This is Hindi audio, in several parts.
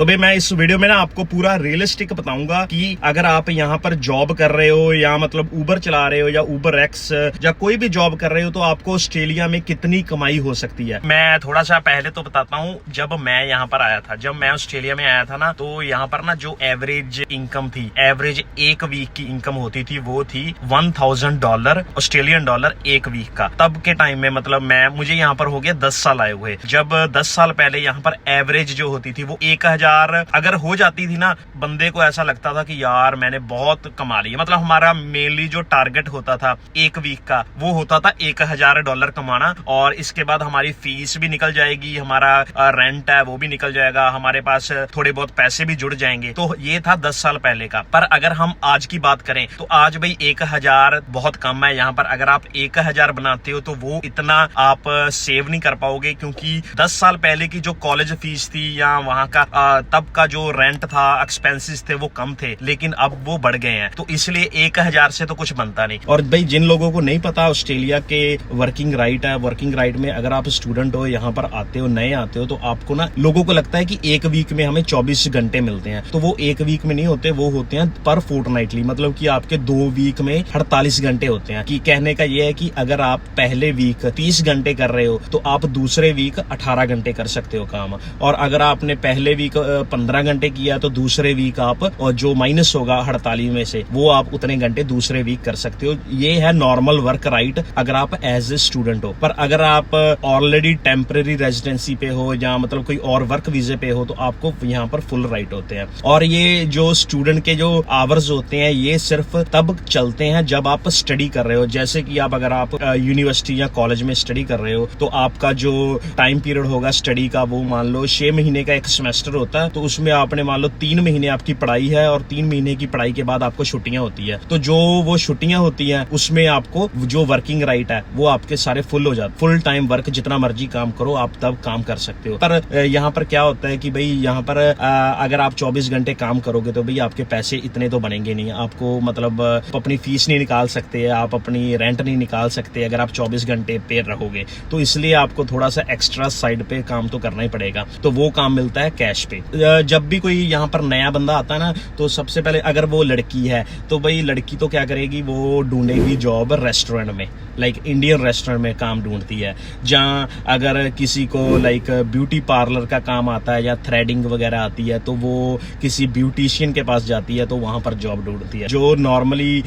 तो भाई मैं इस वीडियो में ना आपको पूरा रियलिस्टिक बताऊंगा कि अगर आप यहाँ पर जॉब कर रहे हो या मतलब उबर चला रहे हो या उबर एक्स या कोई भी जॉब कर रहे हो तो आपको ऑस्ट्रेलिया में कितनी कमाई हो सकती है। मैं थोड़ा सा पहले तो बताता हूँ, जब मैं यहाँ पर आया था, जब मैं ऑस्ट्रेलिया में आया था ना, तो यहाँ पर ना जो एवरेज इनकम थी, एवरेज एक वीक की इनकम होती थी, वो थी $1000 ऑस्ट्रेलियन डॉलर एक वीक का। तब के टाइम में मतलब मुझे यहाँ पर हो गया 10 साल आए हुए। जब 10 साल पहले यहाँ पर एवरेज जो होती थी वो 1000 अगर हो जाती थी ना, बंदे को ऐसा लगता था कि यार मैंने बहुत कमा लिया। मतलब हमारा मेनली जो टारगेट होता था एक वीक का वो होता था $1000 कमाना, और इसके बाद हमारी फीस भी निकल जाएगी, हमारा रेंट है वो भी निकल जाएगा, हमारे पास थोड़े बहुत पैसे भी जुड़ जाएंगे। तो ये था 10 साल पहले का। पर अगर हम आज की बात करें तो आज भाई 1000 बहुत कम है। यहाँ पर अगर आप 1000 बनाते हो तो वो इतना आप सेव नहीं कर पाओगे, क्योंकि 10 साल पहले की जो कॉलेज फीस थी या वहां का तब का जो रेंट था, एक्सपेंसेस थे, वो कम थे, लेकिन अब वो बढ़ गए हैं। तो इसलिए 1000 से तो कुछ बनता नहीं। और भाई जिन लोगों को नहीं पता ऑस्ट्रेलिया के वर्किंग राइट है, वर्किंग राइट में अगर आप स्टूडेंट हो, यहाँ पर आते हो, नए आते हो, तो आपको ना लोगों को लगता है कि एक वीक में हमें 24 घंटे मिलते हैं। तो वो एक वीक में नहीं होते, वो होते हैं पर फोर्टनाइटली, मतलब कि आपके 2 वीक में 48 घंटे होते हैं। कि कहने का ये है कि अगर आप पहले वीक 30 घंटे कर रहे हो तो आप दूसरे वीक 18 घंटे कर सकते हो काम, और अगर आपने पहले वीक 15 घंटे किया तो दूसरे वीक आप, और जो माइनस होगा 48 में से, वो आप उतने घंटे दूसरे वीक कर सकते हो। ये है नॉर्मल वर्क राइट अगर आप एज ए स्टूडेंट हो। पर अगर आप ऑलरेडी टेम्परेरी रेजिडेंसी पे हो या मतलब कोई और वर्क वीजे पे हो तो आपको यहाँ पर फुल राइट होते हैं। और ये जो स्टूडेंट के जो आवर्स होते हैं ये सिर्फ तब चलते हैं जब आप स्टडी कर रहे हो। जैसे कि अगर आप यूनिवर्सिटी या कॉलेज में स्टडी कर रहे हो तो आपका जो टाइम पीरियड होगा स्टडी का, वो मान लो 6 महीने का एक सेमेस्टर होता है। तो उसमें आपने मान लो 3 महीने आपकी पढ़ाई है, और 3 महीने की पढ़ाई के बाद आपको छुट्टियां होती है। तो जो वो छुट्टियां होती हैं उसमें आपको जो वर्किंग राइट है वो आपके सारे फुल हो जाते, फुल टाइम वर्क, जितना मर्जी काम करो आप तब काम कर सकते हो। पर यहाँ पर क्या होता है कि भाई यहाँ पर अगर आप 24 घंटे काम करोगे तो भाई आपके पैसे इतने तो बनेंगे नहीं। आपको मतलब अपनी फीस नहीं निकाल सकते, आप अपनी रेंट नहीं निकाल सकते अगर आप 24 घंटे पे रहोगे। तो इसलिए आपको थोड़ा सा एक्स्ट्रा साइड पे काम तो करना ही पड़ेगा। तो वो काम मिलता है कैश पे। जब भी कोई यहाँ पर नया बंदा आता है ना, तो सबसे पहले अगर वो लड़की है तो भाई लड़की तो क्या करेगी, वो ढूंढेगी जॉब रेस्टोरेंट में, लाइक इंडियन रेस्टोरेंट में काम ढूंढती है। जहाँ अगर किसी को लाइक ब्यूटी पार्लर का काम आता है या थ्रेडिंग वगैरह आती है तो वो किसी ब्यूटिशियन के पास जाती है, तो वहां पर जॉब ढूंढती है। जो नॉर्मली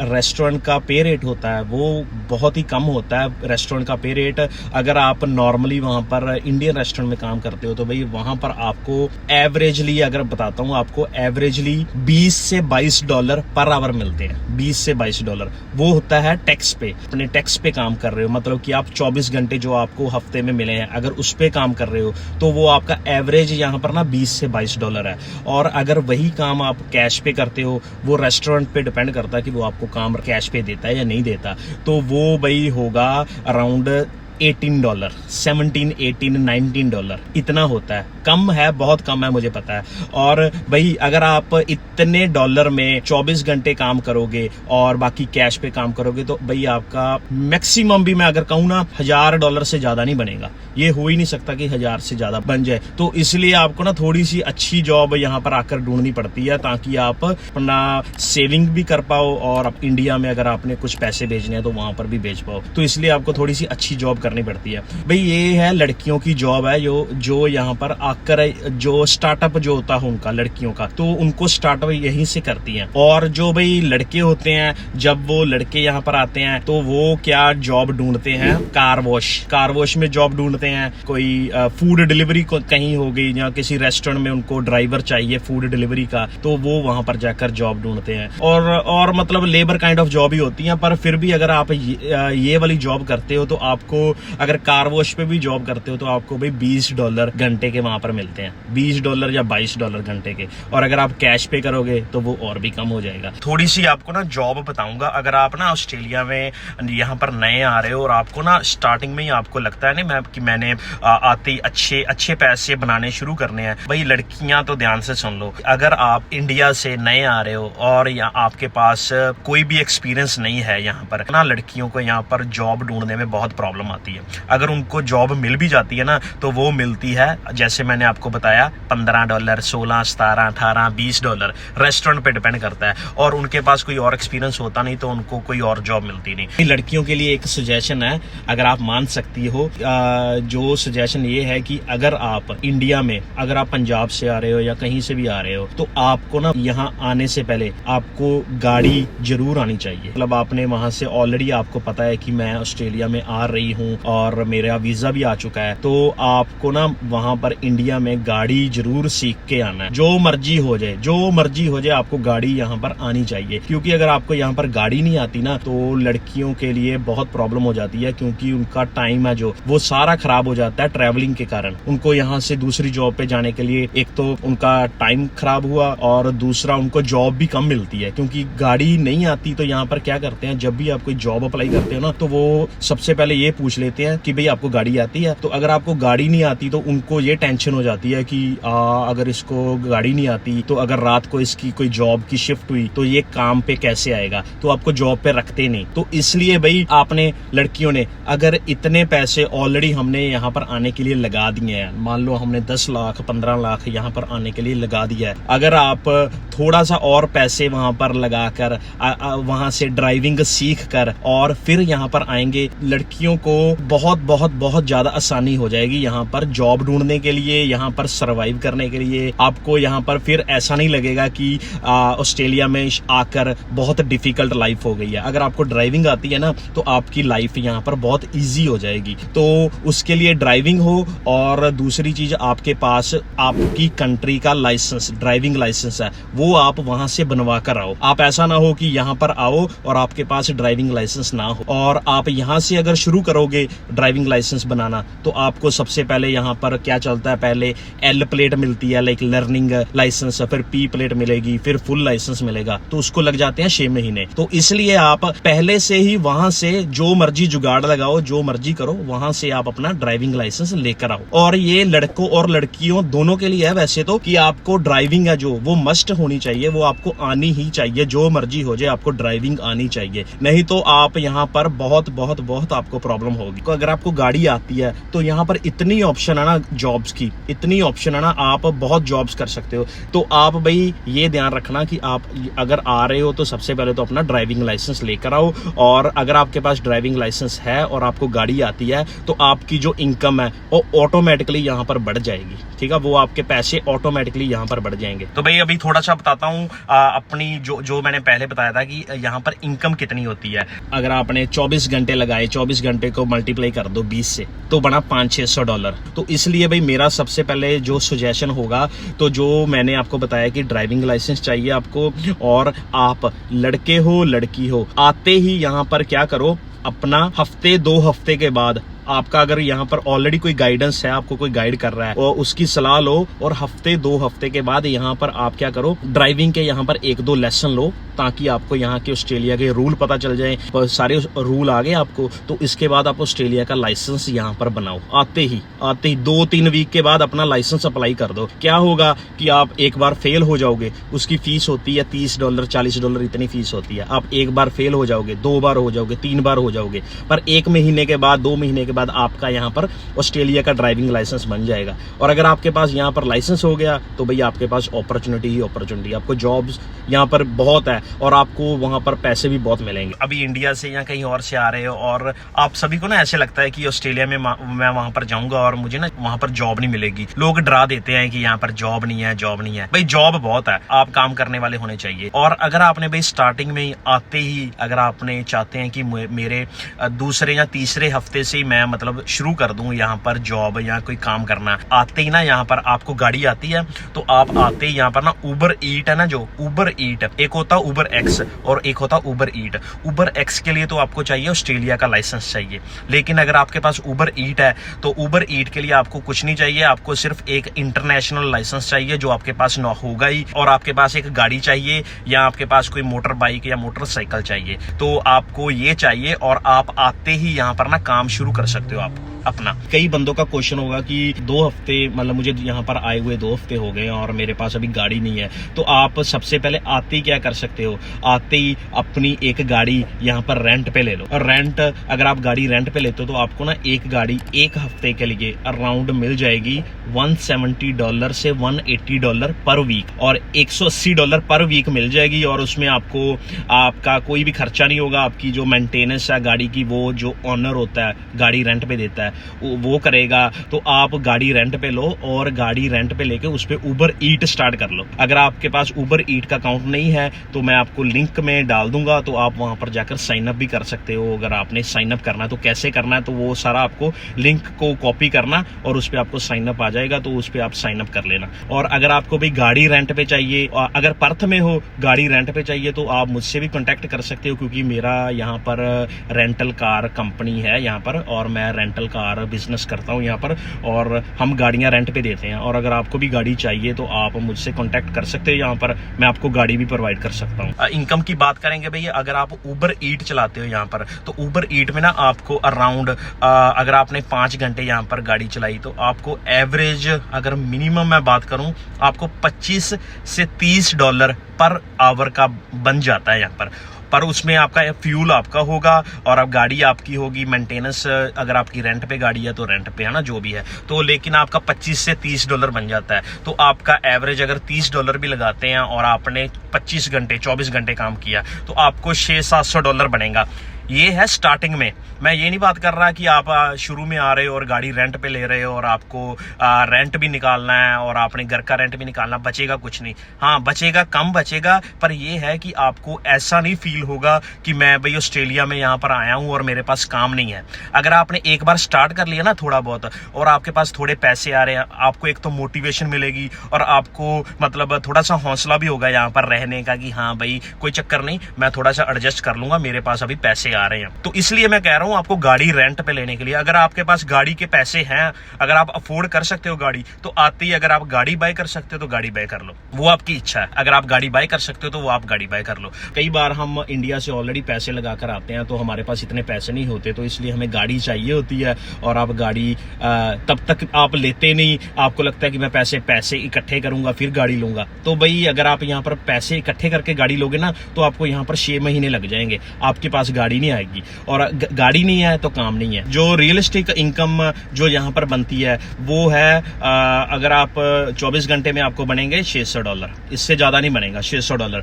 रेस्टोरेंट का पे रेट होता है वो बहुत ही कम होता है। रेस्टोरेंट का पे रेट अगर आप नॉर्मली वहां पर इंडियन रेस्टोरेंट में काम करते हो तो भाई वहां पर आपको एवरेजली, अगर बताता हूँ आपको, एवरेजली $20 से $22 पर आवर मिलते हैं। $20 से $22 वो होता है टैक्स पे, अपने टैक्स पे काम कर रहे हो। मतलब कि आप 24 घंटे जो आपको हफ्ते में मिले हैं अगर उस पे काम कर रहे हो तो वो आपका एवरेज यहाँ पर ना $20 से $22 है। और अगर वही काम आप कैश पे करते हो, वो रेस्टोरेंट पे डिपेंड करता है कि वो आपको काम कैश पे देता है या नहीं देता। तो वो भाई होगा अराउंड $18, $17, $18, $19 इतना होता है। कम है, बहुत कम है, मुझे पता है। और भाई अगर आप इतने डॉलर में 24 घंटे काम करोगे और बाकी कैश पे काम करोगे तो भाई आपका मैक्सिमम भी मैं अगर कहूँ ना $1000 से ज्यादा नहीं बनेगा। ये हो ही नहीं सकता कि 1000 से ज्यादा बन जाए। तो इसलिए आपको ना थोड़ी सी अच्छी जॉब यहाँ पर आकर ढूंढनी पड़ती है, ताकि आप अपना सेविंग भी कर पाओ, और इंडिया में अगर आपने कुछ पैसे भेजने हैं तो वहां पर भी भेज पाओ। तो इसलिए आपको थोड़ी सी अच्छी जॉब करनी पड़ती है। भाई ये है लड़कियों की जॉब है, जो यहाँ पर आकर जो स्टार्टअप जो होता है उनका, लड़कियों का, तो उनको स्टार्टअप यहीं से करती हैं। और जो भाई लड़के होते हैं, जब वो लड़के यहाँ पर आते हैं तो वो क्या जॉब ढूंढते हैं, कार वॉश में जॉब ढूंढते हैं। कोई फूड डिलीवरी कहीं हो गई, या किसी रेस्टोरेंट में उनको ड्राइवर चाहिए फूड डिलीवरी का, तो वो वहां पर जाकर जॉब ढूंढते हैं। और मतलब लेबर काइंड ऑफ जॉब ही होती है। पर फिर भी अगर आप ये वाली जॉब करते हो तो आपको, अगर कार वॉश पे भी जॉब करते हो तो आपको भाई $20 घंटे के वहां पर मिलते हैं, $20 या $22 घंटे के। और अगर आप कैश पे करोगे तो वो और भी कम हो जाएगा। थोड़ी सी आपको ना जॉब बताऊंगा। अगर आप ना ऑस्ट्रेलिया में यहाँ पर नए आ रहे हो और आपको ना स्टार्टिंग में ही आपको लगता है ना कि मैंने आते ही अच्छे पैसे बनाने शुरू करने हैं, भाई लड़कियां तो ध्यान से सुन लो। अगर आप इंडिया से नए आ रहे हो और आपके पास कोई भी एक्सपीरियंस नहीं है यहाँ पर ना, लड़कियों को यहाँ पर जॉब ढूंढने में बहुत प्रॉब्लम आती मिलती है। अगर उनको जॉब मिल भी जाती है ना, तो वो मिलती है जैसे मैंने आपको बताया $15, 16, 17, 18, $20 रेस्टोरेंट पे डिपेंड करता है। और उनके पास कोई और एक्सपीरियंस होता नहीं तो उनको कोई और जॉब मिलती नहीं। लड़कियों के लिए एक सजेशन है, अगर आप मान सकती हो, जो सजेशन ये है कि अगर आप इंडिया में, अगर आप पंजाब से आ रहे हो या कहीं से भी आ रहे हो, तो आपको ना यहाँ आने से पहले आपको गाड़ी जरूर आनी चाहिए। मतलब आपने वहां से ऑलरेडी आपको पता है कि मैं ऑस्ट्रेलिया में आ रही हूँ और मेरा वीजा भी आ चुका है, तो आपको ना वहां पर इंडिया में गाड़ी जरूर सीख के आना है। जो मर्जी हो जाए, जो मर्जी हो जाए, आपको गाड़ी यहाँ पर आनी चाहिए। क्योंकि अगर आपको यहाँ पर गाड़ी नहीं आती ना, तो लड़कियों के लिए बहुत प्रॉब्लम हो जाती है, क्योंकि उनका टाइम है जो वो सारा खराब हो जाता है ट्रैवलिंग के कारण। उनको यहाँ से दूसरी जॉब पे जाने के लिए एक तो उनका टाइम खराब हुआ और दूसरा उनको जॉब भी कम मिलती है, क्योंकि गाड़ी नहीं आती। तो यहाँ पर क्या करते हैं, जब भी आप कोई जॉब अप्लाई करते हो ना, तो वो सबसे पहले ये पूछ लेते हैं कि भाई आपको गाड़ी आती है। तो अगर आपको गाड़ी नहीं आती तो उनको ये टेंशन हो जाती है कि अगर इसको गाड़ी नहीं आती तो अगर रात को इसकी कोई जॉब की शिफ्ट हुई तो ये काम पे कैसे आएगा, तो आपको जॉब पे रखते नहीं। तो इसलिए भाई आपने, लड़कियों ने, अगर इतने पैसे ऑलरेडी हमने यहाँ पर आने के लिए लगा दिए हैं, मान लो हमने 10 लाख 15 लाख यहाँ पर आने के लिए लगा दिया है, अगर आप थोड़ा सा और पैसे वहां पर लगाकर वहां से ड्राइविंग सीख कर और फिर यहाँ पर आएंगे, लड़कियों को बहुत बहुत बहुत ज्यादा आसानी हो जाएगी यहाँ पर जॉब ढूंढने के लिए, यहाँ पर सरवाइव करने के लिए। आपको यहाँ पर फिर ऐसा नहीं लगेगा कि ऑस्ट्रेलिया में आकर बहुत डिफिकल्ट लाइफ हो गई है। अगर आपको ड्राइविंग आती है ना, तो आपकी लाइफ यहाँ पर बहुत इजी हो जाएगी। तो उसके लिए ड्राइविंग हो, और दूसरी चीज आपके पास आपकी कंट्री का लाइसेंस, ड्राइविंग लाइसेंस है, वो आप वहां से बनवा कर आओ। आप ऐसा ना हो कि यहाँ पर आओ और आपके पास ड्राइविंग लाइसेंस ना हो। और आप यहाँ से अगर शुरू करोगे ड्राइविंग लाइसेंस बनाना, तो आपको सबसे पहले यहाँ पर क्या चलता है, पहले L प्लेट मिलती है, लाइक लर्निंग लाइसेंस, फिर P प्लेट मिलेगी, फिर फुल लाइसेंस मिलेगा, तो उसको लग जाते हैं 6 महीने। तो इसलिए आप पहले से ही वहां से जो मर्जी जुगाड़ लगाओ, जो मर्जी करो, वहां से आप अपना ड्राइविंग लाइसेंस लेकर आओ। और ये लड़कों और लड़कियों दोनों के लिए है वैसे तो, कि आपको ड्राइविंग है जो वो मस्ट होनी चाहिए, वो आपको आनी ही चाहिए। जो मर्जी हो जाए, आपको ड्राइविंग आनी चाहिए, नहीं तो आप यहाँ पर बहुत बहुत बहुत आपको प्रॉब्लम होगी। तो अगर आपको गाड़ी आती है तो यहाँ पर इतनी ऑप्शन है ना जॉब्स की, इतनी ऑप्शन है ना, आप बहुत जॉब्स कर सकते हो। तो आप भाई ये ध्यान रखना कि आप अगर आ रहे हो तो सबसे पहले तो अपना ड्राइविंग लाइसेंस लेकर आओ। और अगर आपके पास ड्राइविंग लाइसेंस है और आपको गाड़ी आती है, तो आपकी जो इनकम है वो ऑटोमेटिकली यहाँ पर बढ़ जाएगी। ठीक है, वो आपके पैसे ऑटोमेटिकली यहाँ पर बढ़ जाएंगे। तो भाई अभी थोड़ा सा बताता हूँ अपनी जो मैंने पहले बताया था कि यहाँ पर इनकम कितनी होती है। अगर आपने 24 घंटे लगाए, 24 घंटे को मल्टीप्लाई कर दो 20 से, तो बना $500-600। तो इसलिए भाई मेरा सबसे पहले जो सजेशन होगा, तो जो मैंने आपको बताया कि ड्राइविंग लाइसेंस चाहिए आपको, और आप लड़के हो लड़की हो, आते ही यहाँ पर क्या करो, अपना हफ्ते 2 हफ्ते के बाद आपका अगर यहाँ पर ऑलरेडी कोई गाइडेंस है, आपको कोई गाइड कर रहा है, और उसकी सलाह लो, और हफ्ते 2 हफ्ते के बाद यहाँ पर आप क्या करो, ड्राइविंग के यहाँ पर 1-2 लेसन लो, ताकि आपको यहाँ के ऑस्ट्रेलिया के रूल पता चल जाए। सारे रूल आ गए आपको, तो इसके बाद आप ऑस्ट्रेलिया का लाइसेंस यहाँ पर बनाओ। आते ही 2-3 वीक के बाद अपना लाइसेंस अप्लाई कर दो। क्या होगा कि आप एक बार फेल हो जाओगे, उसकी फीस होती है $30 $40, इतनी फीस होती है। आप एक बार फेल हो जाओगे, 2 बार हो जाओगे, 3 बार हो जाओगे, पर 1 महीने के बाद, 2 महीने के बाद आपका यहाँ पर ऑस्ट्रेलिया का ड्राइविंग लाइसेंस बन जाएगा। और अगर आपके पास यहाँ पर लाइसेंस हो गया, तो भाई आपके पास अपॉर्चुनिटी ही अपॉर्चुनिटी, आपको जॉब्स यहाँ पर बहुत है और आपको वहां पर पैसे भी बहुत मिलेंगे। अभी इंडिया से या कहीं और से आ रहे हो और आप सभी को ना ऐसे लगता है कि ऑस्ट्रेलिया में मैं वहां पर जाऊंगा और मुझे ना वहां पर जॉब नहीं मिलेगी। लोग डरा देते हैं कि यहाँ पर जॉब नहीं है, जॉब नहीं है। भाई जॉब बहुत है, आप काम करने वाले होने चाहिए। और अगर आपने भाई स्टार्टिंग में आते ही अगर आपने चाहते हैं कि मेरे दूसरे या तीसरे हफ्ते से ही मैं मतलब शुरू कर दूं यहाँ पर जॉब या कोई काम करना, आते ही ना यहाँ पर आपको गाड़ी आती है तो आप आते ही यहाँ पर ना उबर ईट है ना, जो उबर ईट, एक होता उबर एक्स और एक होता उबर ईट। उबर एक्स के लिए तो आपको चाहिए ऑस्ट्रेलिया का लाइसेंस चाहिए, लेकिन अगर आपके पास उबर ईट है तो उबर ईट के लिए आपको कुछ नहीं चाहिए, आपको सिर्फ एक इंटरनेशनल लाइसेंस चाहिए जो आपके पास न होगा ही, और आपके पास एक गाड़ी चाहिए या आपके पास कोई मोटर बाइक या मोटरसाइकिल चाहिए। तो आपको ये चाहिए और आप आते ही यहाँ पर ना काम शुरू कर सकते हो आप। अपना। कई बंदों का क्वेश्चन होगा कि 2 हफ्ते मतलब मुझे यहाँ पर आए हुए 2 हफ्ते हो गए और मेरे पास अभी गाड़ी नहीं है, तो आप सबसे पहले आते ही क्या कर सकते हो, आते ही अपनी एक गाड़ी यहाँ पर रेंट पे ले लो। और रेंट, अगर आप गाड़ी रेंट पे लेते हो तो आपको ना एक गाड़ी एक हफ्ते के लिए अराउंड मिल जाएगी $170 से $180 पर वीक, और $180 पर वीक मिल जाएगी। और उसमें आपको आपका कोई भी खर्चा नहीं होगा, आपकी जो मेंटेनेंस है गाड़ी की वो जो ऑनर होता है गाड़ी रेंट पे देता है वो करेगा। तो आप गाड़ी रेंट पे लो और गाड़ी रेंट पे लेके उस पे उबर ईट स्टार्ट कर लो। अगर आपके पास उबर ईट का अकाउंट नहीं है तो मैं आपको लिंक में डाल दूंगा, तो आप वहां पर जाकर साइन अप भी कर सकते हो। अगर आपने साइन अप करना है तो कैसे करना है, तो वो सारा आपको लिंक को कॉपी करना और उस पे आपको साइन अप आ जाएगा, तो उस पे आप साइन अप कर लेना। और अगर आपको भी गाड़ी रेंट पे चाहिए, अगर पर्थ में हो गाड़ी रेंट पे चाहिए तो आप मुझसे भी कांटेक्ट कर सकते हो, क्योंकि मेरा यहाँ पर रेंटल कार कंपनी है यहाँ पर, और मैं रेंटल कार बिजनेस करता हूँ यहाँ पर, और हम गाड़ियां रेंट पे देते हैं। और अगर आपको भी गाड़ी चाहिए तो आप मुझसे कांटेक्ट कर सकते हो, यहाँ पर मैं आपको गाड़ी भी प्रोवाइड कर सकता हूँ। इनकम की बात करेंगे भैया, अगर आप उबर ईट चलाते हो यहाँ पर, तो उबर ईट में ना आपको अराउंड अगर आपने 5 घंटे यहाँ पर गाड़ी चलाई तो आपको एवरेज, अगर मिनिमम मैं बात करूं, आपको $25 से $30 पर आवर का बन जाता है यहाँ पर उसमें आपका फ्यूल आपका होगा और अब गाड़ी आपकी होगी, मेंटेनेंस अगर आपकी रेंट पे गाड़ी है तो रेंट पे है ना, जो भी है तो, लेकिन आपका $25 से $30 बन जाता है। तो आपका एवरेज अगर $30 भी लगाते हैं और आपने 25 घंटे 24 घंटे काम किया तो आपको $600-700 बनेगा। ये है स्टार्टिंग में। मैं ये नहीं बात कर रहा कि आप शुरू में आ रहे हो और गाड़ी रेंट पे ले रहे हो और आपको रेंट भी निकालना है और आपने घर का रेंट भी निकालना, बचेगा कुछ नहीं। हाँ बचेगा, कम बचेगा, पर ये है कि आपको ऐसा नहीं फील होगा कि मैं भाई ऑस्ट्रेलिया में यहाँ पर आया हूँ और मेरे पास काम नहीं है। अगर आपने एक बार स्टार्ट कर लिया ना थोड़ा बहुत और आपके पास थोड़े पैसे आ रहे हैं, आपको एक तो मोटिवेशन मिलेगी और आपको मतलब थोड़ा सा हौसला भी होगा यहाँ पर रहने का कि हाँ भाई कोई चक्कर नहीं, मैं थोड़ा सा एडजस्ट कर लूंगा, मेरे पास अभी पैसे आ रहे हैं। तो इसलिए मैं कह रहा हूं आपको गाड़ी रेंट पे लेने के लिए, अगर आपके पास गाड़ी के पैसे हैं, अगर आप अफोर्ड कर सकते हो गाड़ी, तो आते ही अगर आप गाड़ी बाय कर सकते हो तो गाड़ी बाय कर लो, वो आपकी इच्छा है। अगर आप गाड़ी बाय कर सकते हो तो वो आप गाड़ी बाय कर लो। कई बार हम इंडिया से ऑलरेडी पैसे लगा कर आते हैं तो हमारे पास इतने पैसे नहीं होते, तो इसलिए हमें गाड़ी चाहिए होती है और आप गाड़ी तब तक आप लेते नहीं, आपको लगता है कि मैं पैसे इकट्ठे करूंगा फिर गाड़ी लूंगा। तो भाई अगर आप यहाँ पर पैसे इकट्ठे करके गाड़ी लोगे ना तो आपको यहाँ पर 6 महीने लग जाएंगे, आपके पास गाड़ी नहीं आएगी, और गाड़ी नहीं है तो काम नहीं है। जो रियलिस्टिक इनकम जो यहाँ पर बनती है वो है अगर आप 24 घंटे में आपको बनेंगे $600, इससे ज्यादा नहीं बनेगा $600।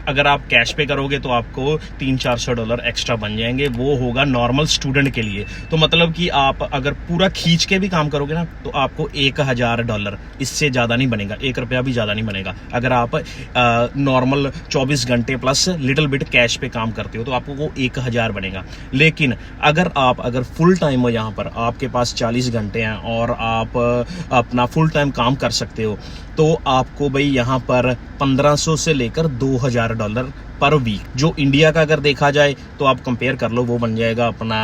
अगर आप कैश पे करोगे तो आपको $300-400 एक्स्ट्रा बन जाएंगे, वो होगा नॉर्मल स्टूडेंट के लिए। तो मतलब कि आप अगर पूरा खींच के भी काम करोगे ना तो आपको $1000, इससे ज्यादा नहीं बनेगा, ₹1 भी ज्यादा नहीं बनेगा। अगर आप नॉर्मल 24 घंटे प्लस लिटिल बिट कैश पे काम करते हो तो आपको वो 1000 बनेगा। लेकिन अगर फुल टाइम हो, यहाँ पर आपके पास 40 घंटे हैं और आप अपना फुल टाइम काम कर सकते हो, तो आपको भाई यहाँ पर $1500 से लेकर $2000 पर वीक, जो इंडिया का अगर देखा जाए तो आप कंपेयर कर लो, वो बन जाएगा अपना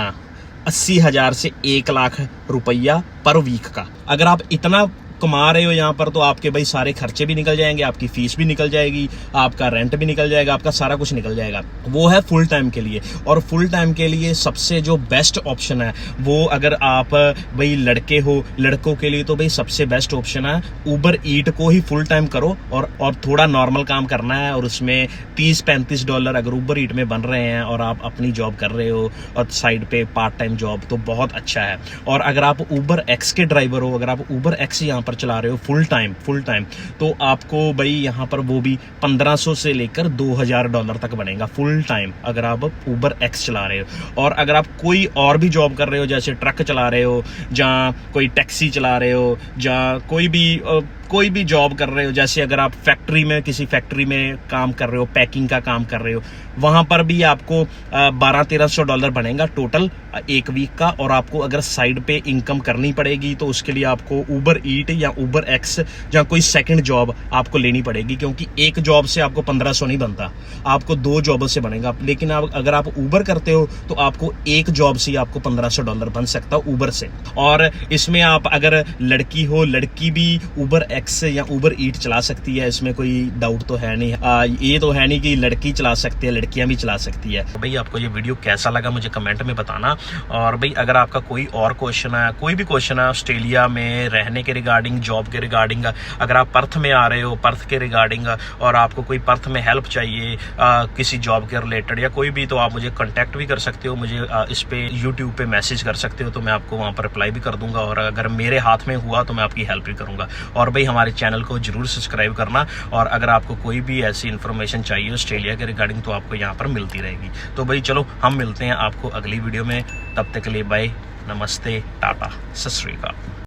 80,000 से 1 लाख रुपया पर वीक का। अगर आप इतना कमा रहे हो यहाँ पर तो आपके भाई सारे खर्चे भी निकल जाएंगे, आपकी फीस भी निकल जाएगी, आपका रेंट भी निकल जाएगा, आपका सारा कुछ निकल जाएगा। वो है फुल टाइम के लिए। और फुल टाइम के लिए सबसे जो बेस्ट ऑप्शन है वो, अगर आप भाई लड़के हो, लड़कों के लिए तो भाई सबसे बेस्ट ऑप्शन है उबर ईट को ही फुल टाइम करो और थोड़ा नॉर्मल काम करना है, और उसमें $30-35 अगर उबर ईट में बन रहे हैं और आप अपनी जॉब कर रहे हो और साइड पे पार्ट टाइम जॉब, तो बहुत अच्छा है। और अगर आप उबर एक्स के ड्राइवर हो, अगर आप उबर एक्स यहाँ पर चला रहे हो फुल टाइम, तो आपको भाई यहाँ पर वो भी $1500 से लेकर $2000 तक बनेगा फुल टाइम, अगर आप उबर एक्स चला रहे हो। और अगर आप कोई और भी जॉब कर रहे हो, जैसे ट्रक चला रहे हो, जहाँ कोई टैक्सी चला रहे हो, जहाँ कोई भी जॉब कर रहे हो, जैसे अगर आप किसी फैक्ट्री में काम कर रहे हो, पैकिंग का काम कर रहे हो, वहां पर भी आपको $1200-1300 बनेगा टोटल एक वीक का। और आपको अगर साइड पे इनकम करनी पड़ेगी तो उसके लिए आपको उबर ईट या उबर एक्स या कोई सेकंड जॉब आपको लेनी पड़ेगी, क्योंकि एक जॉब से आपको 1500 नहीं बनता, आपको 2 जॉब से बनेगा। लेकिन अगर आप उबर करते हो तो आपको एक जॉब से आपको $1500 बन सकता है उबर से। और इसमें आप अगर लड़की हो, लड़की भी उबर एक्स या ऊबर ईट चला सकती है, इसमें कोई डाउट तो है नहीं। ये तो है नहीं कि लड़की चला सकती है, लड़कियां भी चला सकती है। तो भाई आपको ये वीडियो कैसा लगा मुझे कमेंट में बताना। और भाई अगर आपका कोई और क्वेश्चन है, कोई भी क्वेश्चन है ऑस्ट्रेलिया में रहने के रिगार्डिंग, जॉब के रिगार्डिंग, अगर आप पर्थ में आ रहे हो, पर्थ के रिगार्डिंग, और आपको कोई पर्थ में हेल्प चाहिए किसी जॉब के रिलेटेड या कोई भी, तो आप मुझे कांटेक्ट भी कर सकते हो। मुझे इस पे यूट्यूब पे मैसेज कर सकते हो, तो मैं आपको वहाँ पर रिप्लाई भी कर दूंगा। और अगर मेरे हाथ में हुआ तो मैं आपकी हेल्प भी करूंगा। और भाई हमारे चैनल को जरूर सब्सक्राइब करना। और अगर आपको कोई भी ऐसी इन्फॉर्मेशन चाहिए ऑस्ट्रेलिया के रिगार्डिंग तो आपको यहाँ पर मिलती रहेगी। तो भाई चलो हम मिलते हैं आपको अगली वीडियो में। तब तक के लिए बाय, नमस्ते, टाटा, सत श्री अकाल।